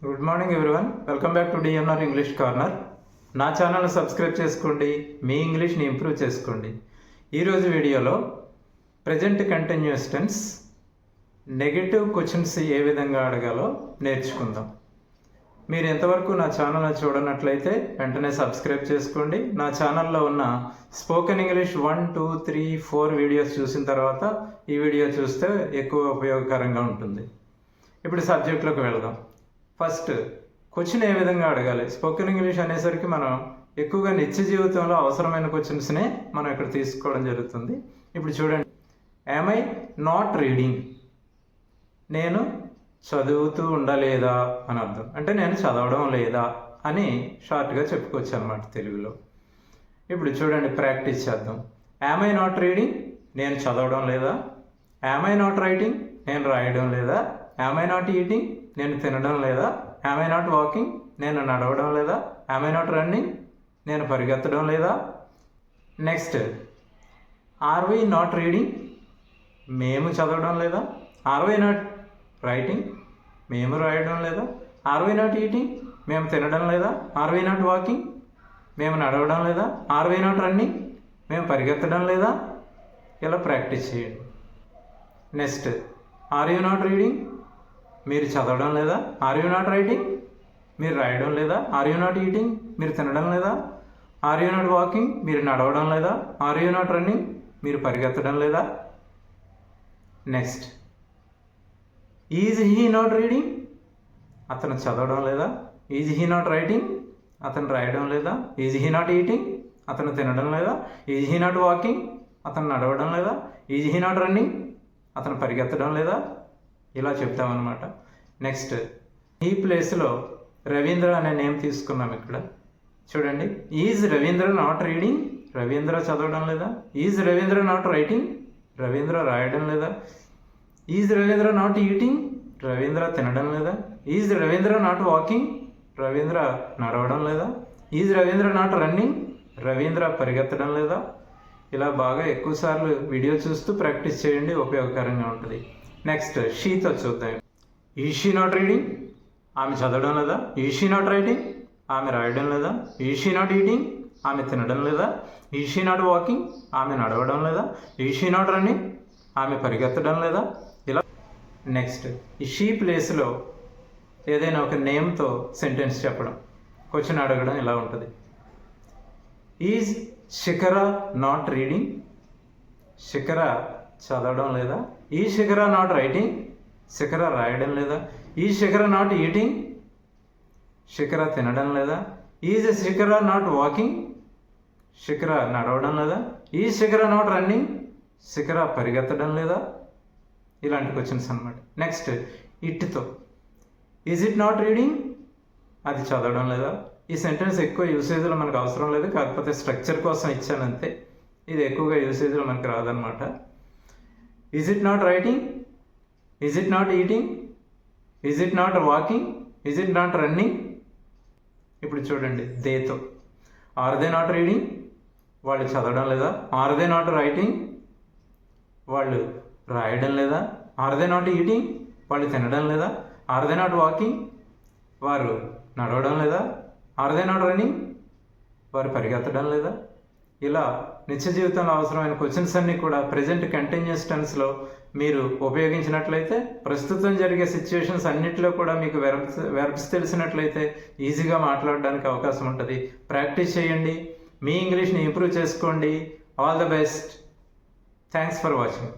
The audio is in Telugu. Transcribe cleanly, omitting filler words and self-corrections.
Good morning everyone, welcome back to DNR English corner. నా ఛానల్ని సబ్స్క్రైబ్ చేసుకోండి, మీ ఇంగ్లీష్ని ఇంప్రూవ్ చేసుకోండి. ఈరోజు వీడియోలో present continuous tense negative questions ఏ విధంగా అడగాలో నేర్చుకుందాం. మీరు ఎంతవరకు నా ఛానల్ని చూడనట్లయితే వెంటనే సబ్స్క్రైబ్ చేసుకోండి. నా ఛానల్లో ఉన్న స్పోకెన్ ఇంగ్లీష్ 1, 2, 3, 4 వీడియోస్ చూసిన తర్వాత ఈ వీడియో చూస్తే ఎక్కువ ఉపయోగకరంగా ఉంటుంది. ఇప్పుడు సబ్జెక్ట్లోకి వెళదాం. ఫస్ట్ క్వశ్చన్ ఏ విధంగా అడగాలి. స్పోకెన్ ఇంగ్లీష్ అనేసరికి మనం ఎక్కువగా నిత్య జీవితంలో అవసరమైన క్వశ్చన్స్నే మనం ఇక్కడ తీసుకోవడం జరుగుతుంది. ఇప్పుడు చూడండి, యామ్ ఐ నాట్ రీడింగ్, నేను చదువుతూ ఉండలేదా అని అర్థం. అంటే నేను చదవడం లేదా అని షార్ట్గా చెప్పుకోవచ్చు అన్నమాట తెలుగులో. ఇప్పుడు చూడండి, ప్రాక్టీస్ చేద్దాం. యామ్ ఐ నాట్ రీడింగ్, నేను చదవడం లేదా. యామ్ ఐ నాట్ రైటింగ్, నేను రాయడం లేదా. యామ్ ఐ నాట్ ఈటింగ్, నేను తినడం లేదా. యామ్ ఐ నాట్ వాకింగ్, నేను నడవడం లేదా. యామ్ ఐ నాట్ రన్నింగ్, నేను పరిగెత్తడం లేదా. Next, are we not reading, మేము చదవడం లేదా. ఆర్ వై నాట్ రైటింగ్, మేము రాయడం లేదా. ఆర్ వై నాట్ ఈటింగ్, మేము తినడం లేదా. ఆర్ వై నాట్ వాకింగ్, మేము నడవడం లేదా. ఆర్ వై నాట్ రన్నింగ్, మేము పరిగెత్తడం లేదా. ఇలా ప్రాక్టీస్ చేయండి. Next, are you not reading, మీరు చదవడం లేదా. ఆర్ యూ నాట్ రైటింగ్, మీరు రాయడం లేదా. ఆర్ యూ నాట్ ఈటింగ్, మీరు తినడం లేదా. ఆర్ యూ నాట్ వాకింగ్, మీరు నడవడం లేదా. ఆర్ యూ నాట్ రన్నింగ్, మీరు పరిగెత్తడం లేదా. Next, is he not reading, అతను చదవడం లేదా. ఈజ్ హీ నాట్ రైటింగ్, అతను రాయడం లేదా. ఈజ్ హీ నాట్ ఈటింగ్, అతను తినడం లేదా. ఈజ్ హీ నాట్ వాకింగ్, అతను నడవడం లేదా. ఈజ్ హీ నాట్ రన్నింగ్, అతను పరిగెత్తడం లేదా. ఇలా చెప్తామన్నమాట. నెక్స్ట్, ఈ ప్లేస్లో రవీంద్ర అనే నేమ్ తీసుకున్నాం. ఇక్కడ చూడండి, is Ravindra not reading, Ravindra చదవడం లేదా. Is Ravindra not writing, Ravindra రాయడం లేదా. Is Ravindra not eating, Ravindra తినడం లేదా. Is Ravindra not walking, Ravindra నడవడం లేదా. Is Ravindra not running, Ravindra పరిగెత్తడం లేదా. ఇలా బాగా ఎక్కువసార్లు వీడియో చూస్తూ ప్రాక్టీస్ చేయండి, ఉపయోగకరంగా ఉంటుంది. నెక్స్ట్, షీతో చూద్దాం. ఈ షీ నాట్ రీడింగ్, ఆమె చదవడం లేదా. ఈ షీ నాట్ రైటింగ్, ఆమె రాయడం లేదా. ఈ షీ నాట్ ఈటింగ్, ఆమె తినడం లేదా. ఈ షీ నాట్ వాకింగ్, ఆమె నడవడం లేదా. ఈ షీ నాట్ రన్నింగ్, ఆమె పరిగెత్తడం లేదా. ఇలా. నెక్స్ట్, ఈ షీ ప్లేస్లో ఏదైనా ఒక నేమ్తో సెంటెన్స్ చెప్పడం, క్వశ్చన్ అడగడం ఇలా ఉంటుంది. ఈజ్ శిఖర నాట్ రీడింగ్, శిఖర చదవడం లేదా. ఈ శిఖర నాట్ రైటింగ్, శిఖర రాయడం లేదా. ఈ శిఖర నాట్ ఈటింగ్, శిఖర తినడం లేదా. ఈజ్ శిఖర నాట్ వాకింగ్, శిఖర నడవడం లేదా. ఈ శిఖర నాట్ రన్నింగ్, శిఖర పరిగెత్తడం లేదా. ఇలాంటి క్వశ్చన్స్ అనమాట. నెక్స్ట్, ఇట్తో ఈజ్ ఇట్ నాట్ రీడింగ్, అది చదవడం లేదా. ఈ సెంటెన్స్ ఎక్కువ యూసేజ్లో మనకు అవసరం లేదు, కాకపోతే స్ట్రక్చర్ కోసం ఇచ్చాను అంతే. ఇది ఎక్కువగా యూసేజ్లో మనకు రాదనమాట. Is it not writing, is it not eating, is it not walking, is it not running. ఇప్పుడు చూడండి, దేతో ఆర్ దే నాట్ రీడింగ్, వాళ్ళు చదవడం లేదా. ఆర్ దే నాట్ రైటింగ్, వాళ్ళు రాయడం లేదా. ఆర్ దే నాట్ ఈటింగ్, వాళ్ళు తినడం లేదా. ఆర్ దే నాట్ వాకింగ్, వారు నడవడం లేదా. ఆర్ దే నాట్ రన్నింగ్, వారు పరిగెత్తడం లేదా. ఇలా నిత్య జీవితంలో అవసరమైన క్వశ్చన్స్ అన్నీ కూడా ప్రజెంట్ కంటిన్యూస్ టెన్స్లో మీరు ఉపయోగించినట్లయితే, ప్రస్తుతం జరిగే సిచ్యువేషన్స్ అన్నింటిలో కూడా మీకు వెర్బ్స్ తెలిసినట్లయితే ఈజీగా మాట్లాడడానికి అవకాశం ఉంటుంది. ప్రాక్టీస్ చేయండి, మీ ఇంగ్లీష్ని ఇంప్రూవ్ చేసుకోండి. All the best. Thanks for watching.